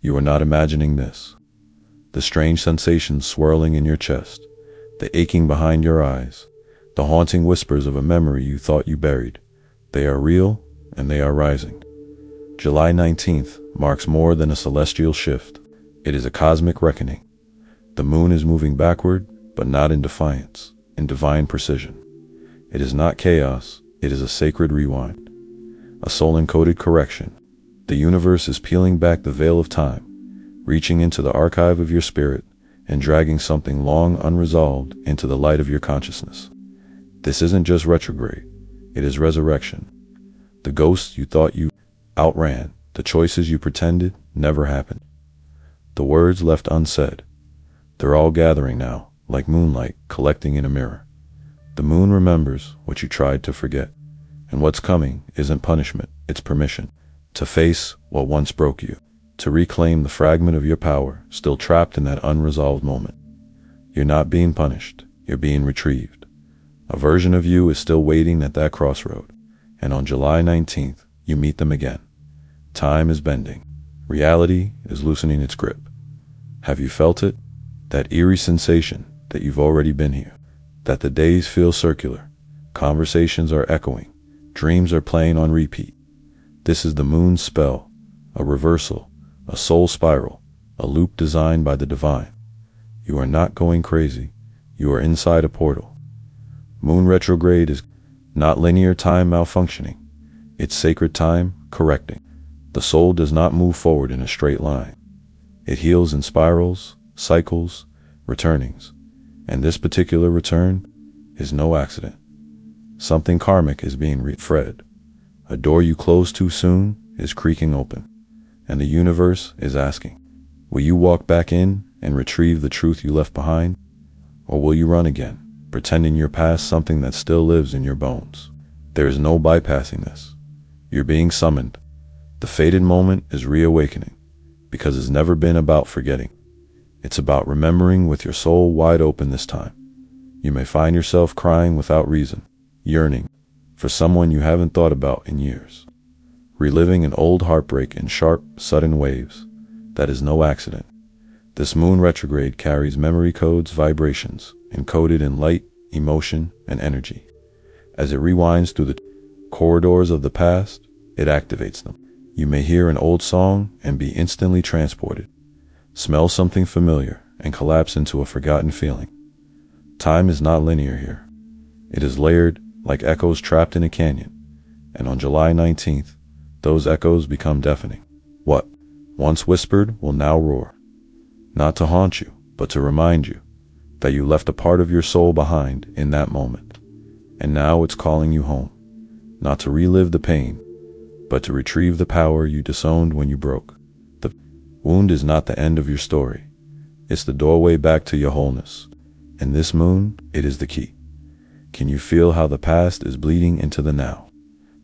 You are not imagining this. The strange sensations swirling in your chest, the aching behind your eyes, the haunting whispers of a memory you thought you buried, they are real and they are rising. July 19th marks more than a celestial shift. It is a cosmic reckoning. The moon is moving backward, but not in defiance, in divine precision. It is not chaos, it is a sacred rewind, a soul-encoded correction. The universe is peeling back the veil of time, reaching into the archive of your spirit and dragging something long unresolved into the light of your consciousness. This isn't just retrograde, it is resurrection. The ghosts you thought you outran, the choices you pretended never happened, the words left unsaid, they're all gathering now, like moonlight collecting in a mirror. The moon remembers what you tried to forget, and what's coming isn't punishment, it's permission to face what once broke you, to reclaim the fragment of your power still trapped in that unresolved moment. You're not being punished, you're being retrieved. A version of you is still waiting at that crossroad, and on July 19th, you meet them again. Time is bending. Reality is loosening its grip. Have you felt it? That eerie sensation that you've already been here, that the days feel circular, conversations are echoing, dreams are playing on repeat. This is the moon's spell, a reversal, a soul spiral, a loop designed by the divine. You are not going crazy, you are inside a portal. Moon retrograde is not linear time malfunctioning, it's sacred time correcting. The soul does not move forward in a straight line. It heals in spirals, cycles, returnings, and this particular return is no accident. Something karmic is being refreed. A door you closed too soon is creaking open, and the universe is asking, will you walk back in and retrieve the truth you left behind, or will you run again, pretending you're past something that still lives in your bones? There is no bypassing this. You're being summoned. The fated moment is reawakening, because it's never been about forgetting. It's about remembering with your soul wide open this time. You may find yourself crying without reason, yearning for someone you haven't thought about in years, reliving an old heartbreak in sharp, sudden waves. That is no accident. This moon retrograde carries memory codes, vibrations, encoded in light, emotion, and energy. As it rewinds through the corridors of the past, it activates them. You may hear an old song and be instantly transported, smell something familiar and collapse into a forgotten feeling. Time is not linear here. It is layered like echoes trapped in a canyon, and on July 19th, those echoes become deafening. What once whispered will now roar, not to haunt you, but to remind you that you left a part of your soul behind in that moment, and now it's calling you home, not to relive the pain, but to retrieve the power you disowned when you broke. The wound is not the end of your story. It's the doorway back to your wholeness. And this moon, it is the key. Can you feel how the past is bleeding into the now?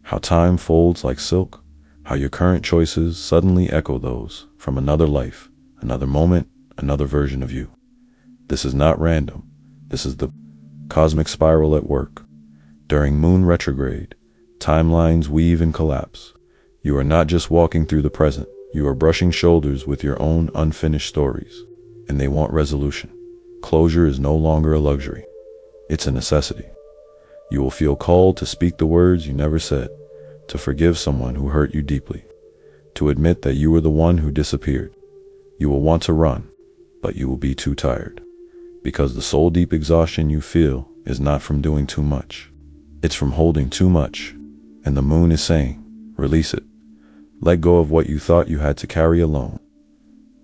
How time folds like silk? How your current choices suddenly echo those from another life, another moment, another version of you? This is not random. This is the cosmic spiral at work. During moon retrograde, timelines weave and collapse. You are not just walking through the present, you are brushing shoulders with your own unfinished stories, and they want resolution. Closure is no longer a luxury, it's a necessity. You will feel called to speak the words you never said, to forgive someone who hurt you deeply, to admit that you were the one who disappeared. You will want to run, but you will be too tired, because the soul-deep exhaustion you feel is not from doing too much, it's from holding too much. And the moon is saying, release it. Let go of what you thought you had to carry alone.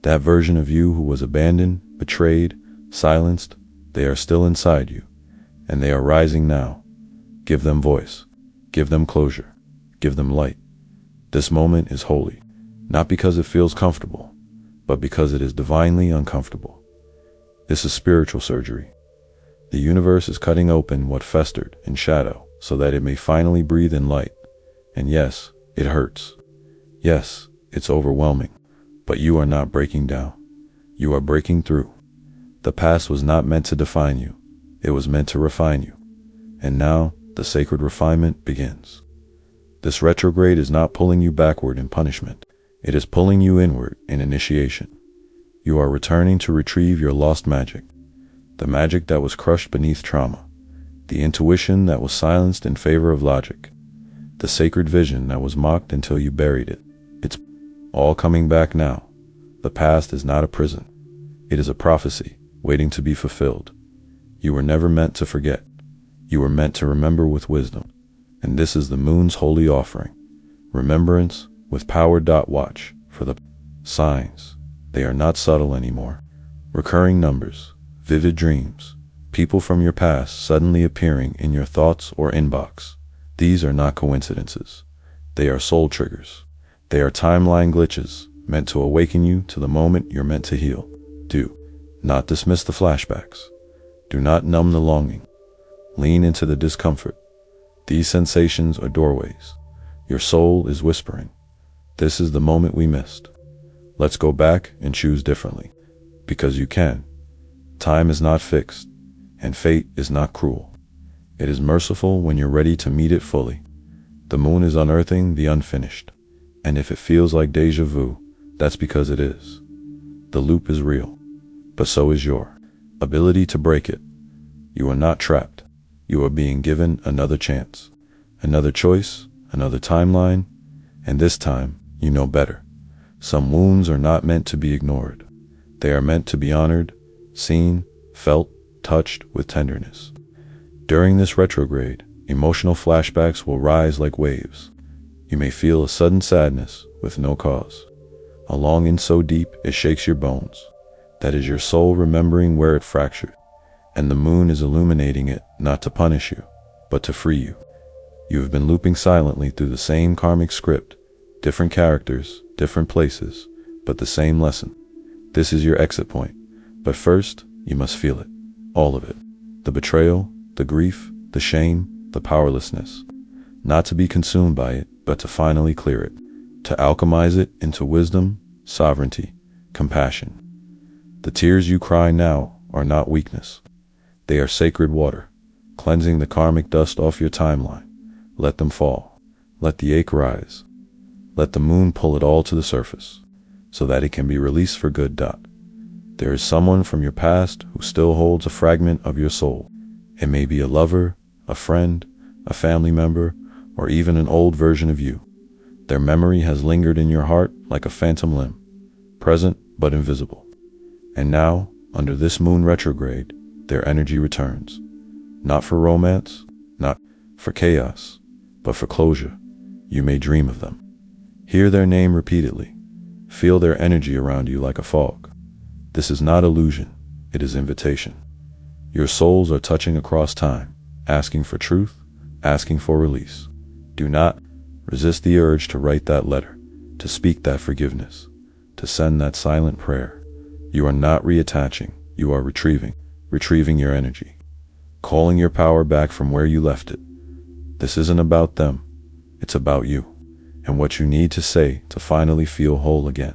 That version of you who was abandoned, betrayed, silenced, they are still inside you, and they are rising now. Give them voice, give them closure, give them light. This moment is holy, not because it feels comfortable, but because it is divinely uncomfortable. This is spiritual surgery. The universe is cutting open what festered in shadow so that it may finally breathe in light. And yes, it hurts. Yes, it's overwhelming, but you are not breaking down. You are breaking through. The past was not meant to define you. It was meant to refine you. And now the sacred refinement begins. This retrograde is not pulling you backward in punishment. It is pulling you inward in initiation. You are returning to retrieve your lost magic, the magic that was crushed beneath trauma, the intuition that was silenced in favor of logic, the sacred vision that was mocked until you buried it. It's all coming back now. The past is not a prison. It is a prophecy waiting to be fulfilled. You were never meant to forget. You were meant to remember with wisdom. And this is the moon's holy offering. Remembrance with power. Watch for the signs. They are not subtle anymore. Recurring numbers, vivid dreams, people from your past suddenly appearing in your thoughts or inbox. These are not coincidences. They are soul triggers. They are timeline glitches meant to awaken you to the moment you're meant to heal. Do not dismiss the flashbacks. Do not numb the longing. Lean into the discomfort. These sensations are doorways. Your soul is whispering, "This is the moment we missed. Let's go back and choose differently." Because you can. Time is not fixed, and fate is not cruel. It is merciful when you're ready to meet it fully. The moon is unearthing the unfinished, and if it feels like deja vu, that's because it is. The loop is real, but so is your ability to break it. You are not trapped. You are being given another chance, another choice, another timeline, and this time you know better. Some wounds are not meant to be ignored. They are meant to be honored, seen, felt, touched with tenderness. During this retrograde, emotional flashbacks will rise like waves. You may feel a sudden sadness with no cause, a longing so deep it shakes your bones. That is your soul remembering where it fractured, and the moon is illuminating it not to punish you, but to free you. You have been looping silently through the same karmic script, different characters, different places, but the same lesson. This is your exit point, but first, you must feel it, all of it. The betrayal, the grief, the shame, the powerlessness. Not to be consumed by it, but to finally clear it, to alchemize it into wisdom, sovereignty, compassion. The tears you cry now are not weakness. They are sacred water, cleansing the karmic dust off your timeline. Let them fall. Let the ache rise. Let the moon pull it all to the surface, so that it can be released for good. There is someone from your past who still holds a fragment of your soul. It may be a lover, a friend, a family member, or even an old version of you. Their memory has lingered in your heart like a phantom limb, present but invisible. And now, under this moon retrograde, their energy returns. Not for romance, not for chaos, but for closure. You may dream of them. Hear their name repeatedly. Feel their energy around you like a fog. This is not illusion, it is invitation. Your souls are touching across time, asking for truth, asking for release. Do not resist the urge to write that letter, to speak that forgiveness, to send that silent prayer. You are not reattaching, you are retrieving your energy, calling your power back from where you left it. This isn't about them, it's about you, and what you need to say to finally feel whole again.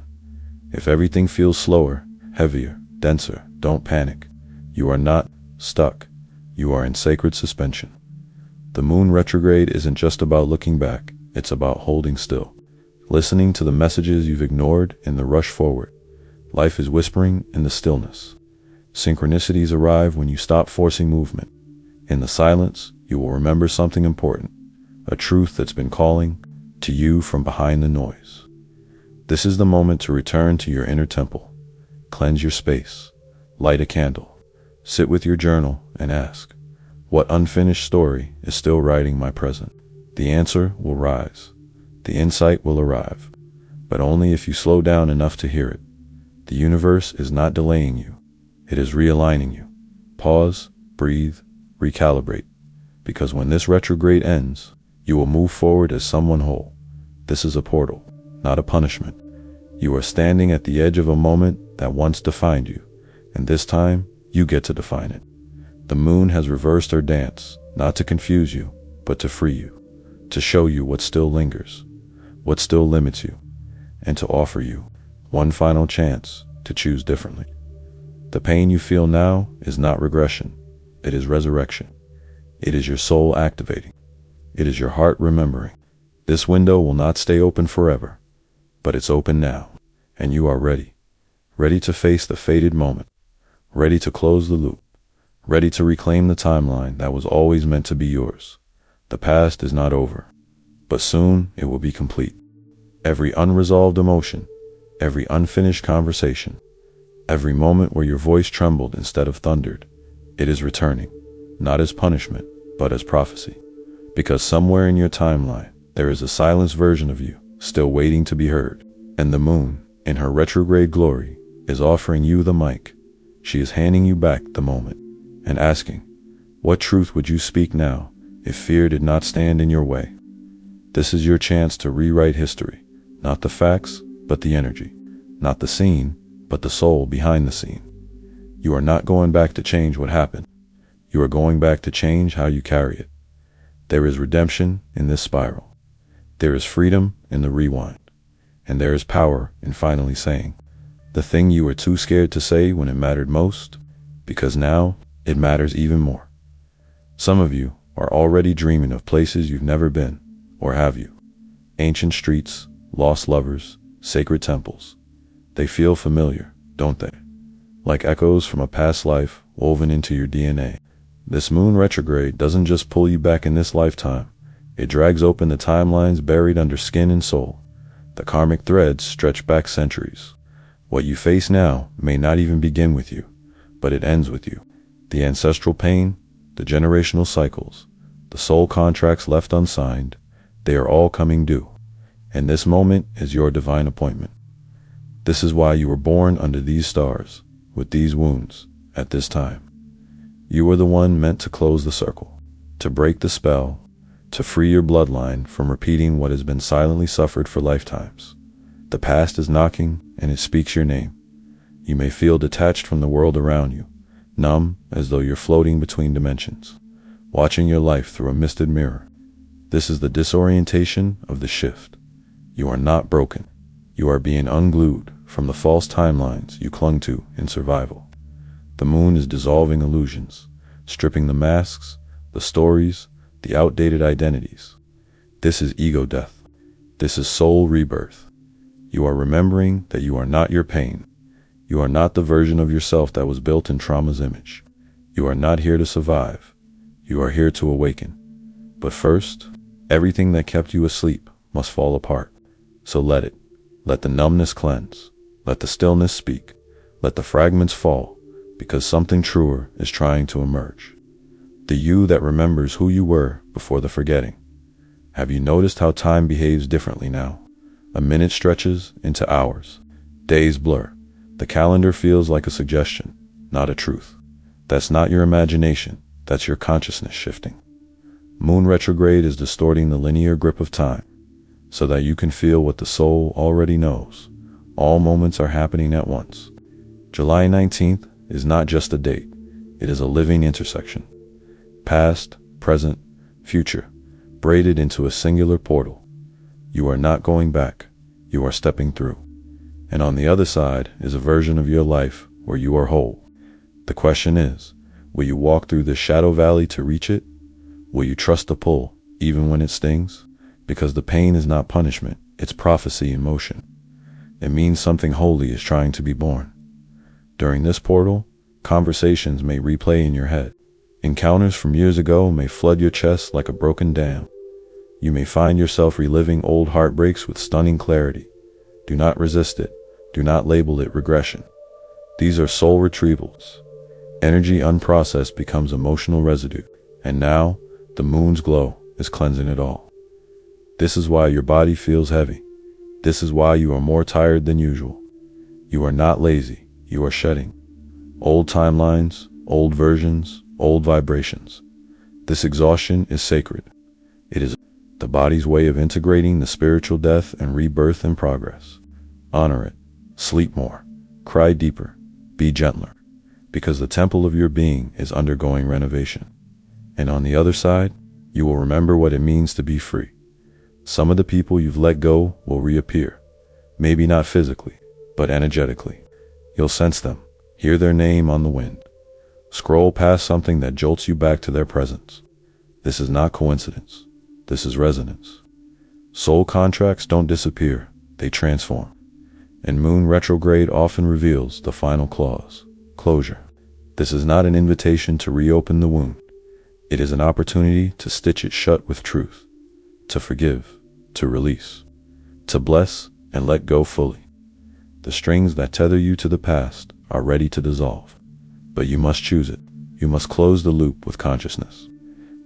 If everything feels slower, heavier, denser, don't panic. You are not stuck, you are in sacred suspension. The moon retrograde isn't just about looking back, it's about holding still, listening to the messages you've ignored in the rush forward. Life is whispering in the stillness. Synchronicities arrive when you stop forcing movement. In the silence, you will remember something important, a truth that's been calling to you from behind the noise. This is the moment to return to your inner temple. Cleanse your space, light a candle, sit with your journal and ask, what unfinished story is still writing my present? The answer will rise. The insight will arrive, but only if you slow down enough to hear it. The universe is not delaying you. It is realigning you. Pause, breathe, recalibrate, because when this retrograde ends, you will move forward as someone whole. This is a portal, not a punishment. You are standing at the edge of a moment that once defined you, and this time, you get to define it. The moon has reversed her dance, not to confuse you, but to free you, to show you what still lingers, what still limits you, and to offer you one final chance to choose differently. The pain you feel now is not regression, it is resurrection. It is your soul activating. It is your heart remembering. This window will not stay open forever. but it's open now, and you are ready. Ready to face the fated moment, ready to close the loop, ready to reclaim the timeline that was always meant to be yours. The past is not over, but soon it will be complete. Every unresolved emotion, every unfinished conversation, every moment where your voice trembled instead of thundered, it is returning, not as punishment, but as prophecy. Because somewhere in your timeline, there is a silenced version of you, still waiting to be heard. And the moon, in her retrograde glory, is offering you the mic. She is handing you back the moment and asking, what truth would you speak now if fear did not stand in your way? This is your chance to rewrite history, not the facts, but the energy, not the scene, but the soul behind the scene. You are not going back to change what happened. You are going back to change how you carry it. There is redemption in this spiral. There is freedom in the rewind. And there is power in finally saying the thing you were too scared to say when it mattered most, because now it matters even more. Some of you are already dreaming of places you've never been, or have you? Ancient streets, lost lovers, sacred temples. They feel familiar, don't they? Like echoes from a past life woven into your DNA. This moon retrograde doesn't just pull you back in this lifetime. It drags open the timelines buried under skin and soul. The karmic threads stretch back centuries. What you face now may not even begin with you, but it ends with you. The ancestral pain, the generational cycles, the soul contracts left unsigned, they are all coming due. And this moment is your divine appointment. This is why you were born under these stars, with these wounds, at this time. You were the one meant to close the circle, to break the spell, to free your bloodline from repeating what has been silently suffered for lifetimes. The past is knocking, and it speaks your name. You may feel detached from the world around you, numb as though you're floating between dimensions, watching your life through a misted mirror. This is the disorientation of the shift. You are not broken. You are being unglued from the false timelines you clung to in survival. The moon is dissolving illusions, stripping the masks, the stories, the outdated identities. This is ego death. This is soul rebirth. You are remembering that you are not your pain. You are not the version of yourself that was built in trauma's image. You are not here to survive. You are here to awaken. But first, everything that kept you asleep must fall apart. So let it. Let the numbness cleanse. Let the stillness speak. Let the fragments fall, because something truer is trying to emerge. The you that remembers who you were before the forgetting. Have you noticed how time behaves differently now? A minute stretches into hours. Days blur. The calendar feels like a suggestion, not a truth. That's not your imagination. That's your consciousness shifting. Moon retrograde is distorting the linear grip of time, so that you can feel what the soul already knows. All moments are happening at once. July 19th is not just a date. It is a living intersection. Past, present, future, braided into a singular portal. You are not going back. You are stepping through. And on the other side is a version of your life where you are whole. The question is, will you walk through this shadow valley to reach it? Will you trust the pull, even when it stings? Because the pain is not punishment, it's prophecy in motion. It means something holy is trying to be born. During this portal, conversations may replay in your head. Encounters from years ago may flood your chest like a broken dam. You may find yourself reliving old heartbreaks with stunning clarity. Do not resist it. Do not label it regression. These are soul retrievals. Energy unprocessed becomes emotional residue. And now, the moon's glow is cleansing it all. This is why your body feels heavy. This is why you are more tired than usual. You are not lazy. You are shedding. Old timelines, old versions, old vibrations. This exhaustion is sacred. It is the body's way of integrating the spiritual death and rebirth in progress. Honor it. Sleep more. Cry deeper. Be gentler. Because the temple of your being is undergoing renovation. And on the other side, you will remember what it means to be free. Some of the people you've let go will reappear. Maybe not physically, but energetically. You'll sense them, hear their name on the wind. Scroll past something that jolts you back to their presence. This is not coincidence. This is resonance. Soul contracts don't disappear. they transform. And moon retrograde often reveals the final clause, closure. This is not an invitation to reopen the wound. It is an opportunity to stitch it shut with truth, to forgive, to release, to bless and let go fully. The strings that tether you to the past are ready to dissolve, but you must choose it. You must close the loop with consciousness.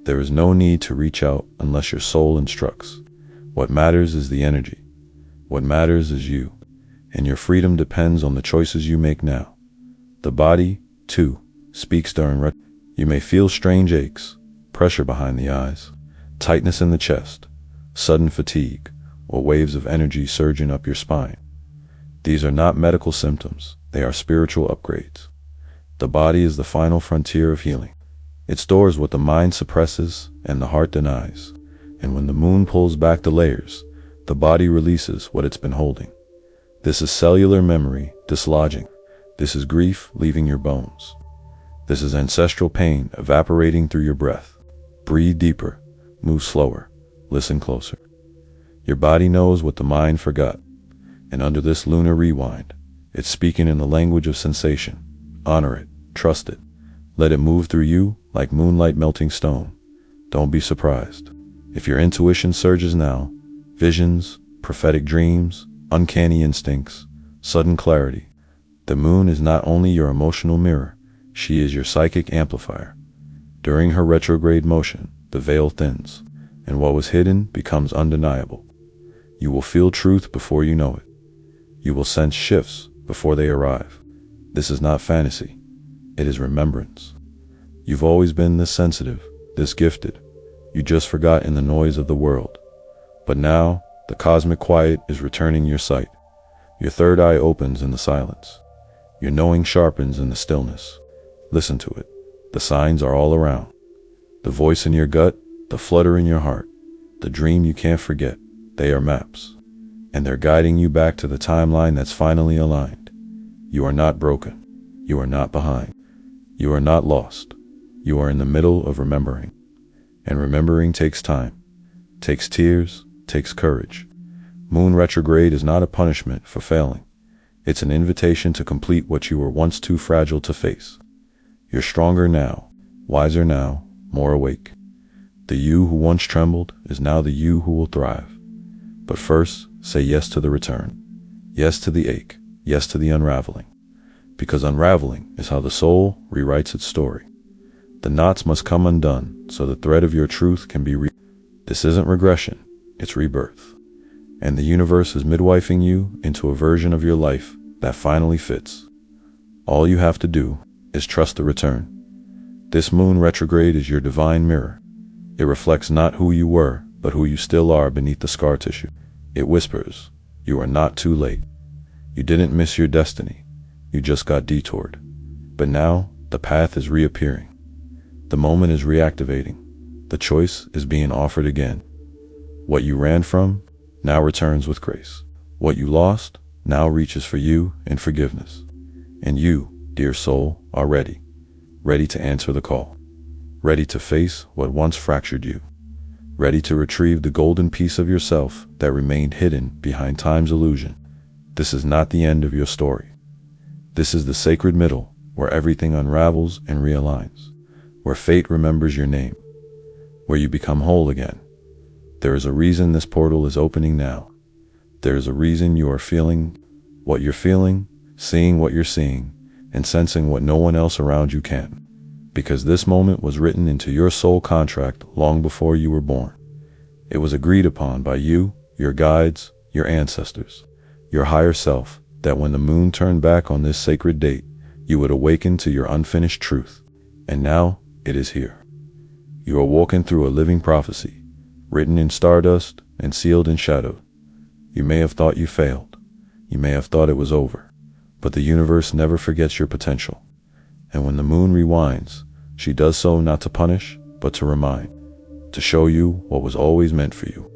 There is no need to reach out unless your soul instructs. What matters is the energy. What matters is you, and your freedom depends on the choices you make now. The body, too, speaks during You may feel strange aches, pressure behind the eyes, tightness in the chest, sudden fatigue, or waves of energy surging up your spine. These are not medical symptoms, they are spiritual upgrades. The body is the final frontier of healing. It stores what the mind suppresses and the heart denies, and when the moon pulls back the layers, the body releases what it's been holding. This is cellular memory dislodging. This is grief leaving your bones. This is ancestral pain evaporating through your breath. Breathe deeper, move slower, listen closer. Your body knows what the mind forgot, and under this lunar rewind, it's speaking in the language of sensation. Honor it, trust it, let it move through you like moonlight melting stone. Don't be surprised if your intuition surges now. Visions, prophetic dreams, uncanny instincts, sudden clarity. The moon is not only your emotional mirror, she is your psychic amplifier. During her retrograde motion, the veil thins, and what was hidden becomes undeniable. You will feel truth before you know it. You will sense shifts before they arrive. This is not fantasy. It is remembrance. You've always been this sensitive, this gifted. You just forgot in the noise of the world. But now, the cosmic quiet is returning your sight. Your third eye opens in the silence. Your knowing sharpens in the stillness. Listen to it. The signs are all around. The voice in your gut, the flutter in your heart, the dream you can't forget. They are maps, and they're guiding you back to the timeline that's finally aligned. You are not broken. You are not behind. You are not lost. You are in the middle of remembering. And remembering takes time, takes tears, takes courage. Moon retrograde is not a punishment for failing. It's an invitation to complete what you were once too fragile to face. You're stronger now, wiser now, more awake. The you who once trembled is now the you who will thrive. But first, say yes to the return. Yes to the ache. Yes to the unraveling. Because unraveling is how the soul rewrites its story. The knots must come undone so the thread of your truth can be This isn't regression, it's rebirth. And the universe is midwifing you into a version of your life that finally fits. All you have to do is trust the return. This moon retrograde is your divine mirror. It reflects not who you were, but who you still are beneath the scar tissue. It whispers, you are not too late. You didn't miss your destiny. You just got detoured. But now, the path is reappearing. The moment is reactivating. The choice is being offered again. What you ran from, now returns with grace. What you lost, now reaches for you in forgiveness. And you, dear soul, are ready. Ready to answer the call. Ready to face what once fractured you. Ready to retrieve the golden piece of yourself that remained hidden behind time's illusion. This is not the end of your story. This is the sacred middle where everything unravels and realigns, where fate remembers your name, where you become whole again. There is a reason this portal is opening now. There is a reason you are feeling what you're feeling, seeing what you're seeing, and sensing what no one else around you can. Because this moment was written into your soul contract long before you were born. It was agreed upon by you, your guides, your ancestors, your higher self, that when the moon turned back on this sacred date, you would awaken to your unfinished truth. And now, it is here. You are walking through a living prophecy, written in stardust and sealed in shadow. You may have thought you failed. You may have thought it was over. But the universe never forgets your potential. And when the moon rewinds, she does so not to punish, but to remind, to show you what was always meant for you.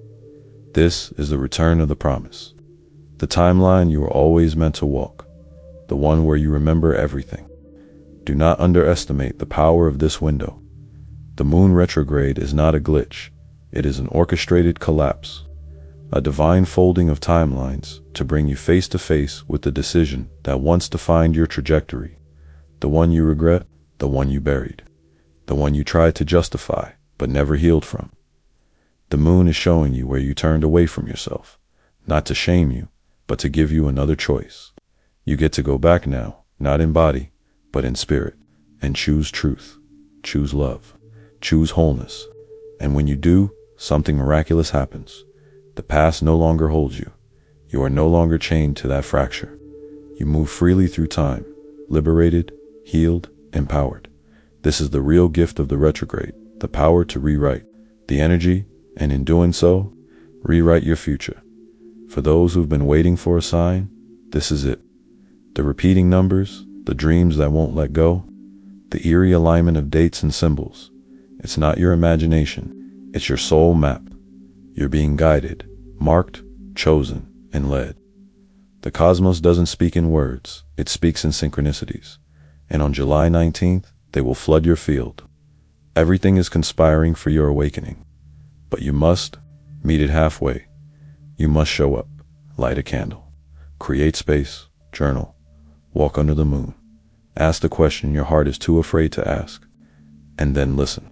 This is the return of the promise. The timeline you were always meant to walk. The one where you remember everything. Do not underestimate the power of this window. The moon retrograde is not a glitch. It is an orchestrated collapse. a divine folding of timelines to bring you face to face with the decision that once defined your trajectory, the one you regret, the one you buried, the one you tried to justify but never healed from. The moon is showing you where you turned away from yourself, not to shame you, but to give you another choice. You get to go back now, not in body, but in spirit, and choose truth, choose love, choose wholeness. And when you do, something miraculous happens. The past no longer holds you. You are no longer chained to that fracture. You move freely through time, liberated, healed, empowered. This is the real gift of the retrograde, the power to rewrite the energy, and in doing so, rewrite your future. For those who've been waiting for a sign, this is it. The repeating numbers, the dreams that won't let go, the eerie alignment of dates and symbols. It's not your imagination, it's your soul map. You're being guided, marked, chosen, and led. The cosmos doesn't speak in words, it speaks in synchronicities. And on July 19th, they will flood your field. Everything is conspiring for your awakening. But you must meet it halfway. You must show up, light a candle, create space, journal, walk under the moon, ask the question your heart is too afraid to ask, and then listen.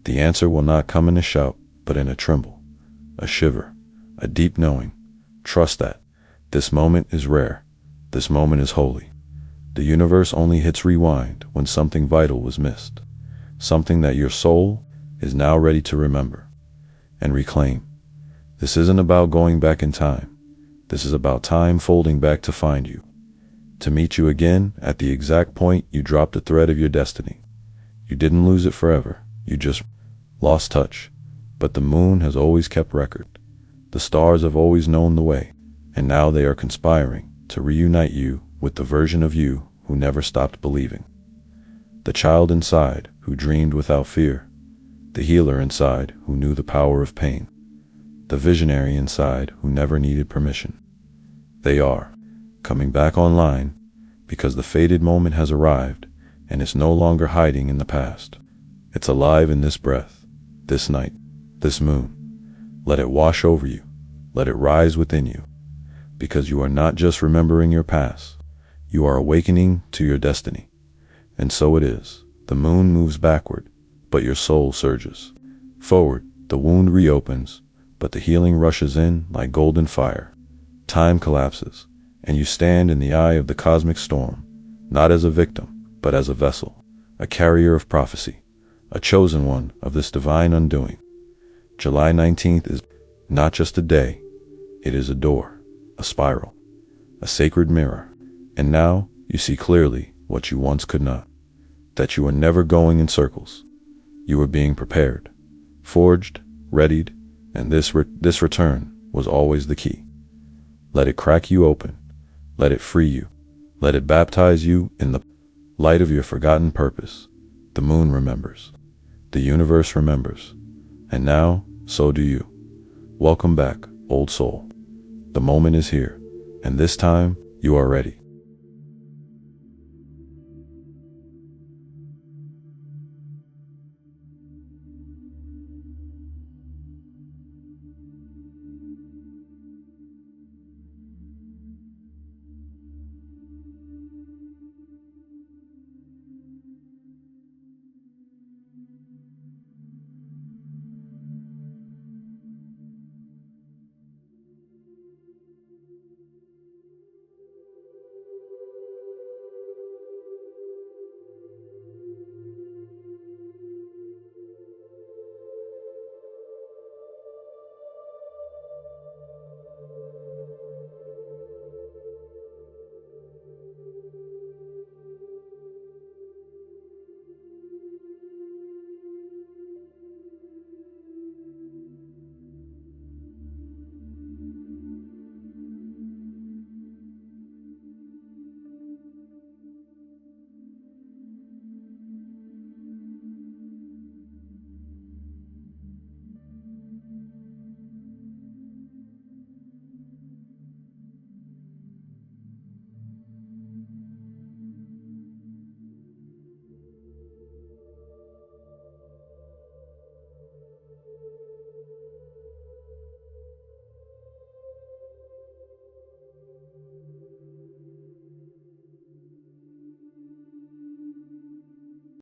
The answer will not come in a shout, but in a tremble, a shiver, a deep knowing. Trust that. This moment is rare. This moment is holy. The universe only hits rewind when something vital was missed, something that your soul is now ready to remember and reclaim. This isn't about going back in time. This is about time folding back to find you, to meet you again at the exact point you dropped the thread of your destiny. You didn't lose it forever. You just lost touch. But the moon has always kept record. The stars have always known the way, and now they are conspiring to reunite you with the version of you who never stopped believing. The child inside who dreamed without fear, the healer inside who knew the power of pain, the visionary inside who never needed permission. They are coming back online because the fated moment has arrived and it's no longer hiding in the past. It's alive in this breath, this night, this moon. Let it wash over you. Let it rise within you. Because you are not just remembering your past. You are awakening to your destiny. And so it is. The moon moves backward, but your soul surges. Forward, the wound reopens, but the healing rushes in like golden fire. Time collapses, and you stand in the eye of the cosmic storm, not as a victim, but as a vessel, a carrier of prophecy, a chosen one of this divine undoing. July 19th is not just a day, it is a door, a spiral, a sacred mirror. And now you see clearly what you once could not, that you are never going in circles. You are being prepared, forged, readied, and this return was always the key. Let it crack you open. Let it free you. Let it baptize you in the light of your forgotten purpose. The moon remembers. The universe remembers. And now, so do you. Welcome back, old soul. The moment is here, and this time, you are ready.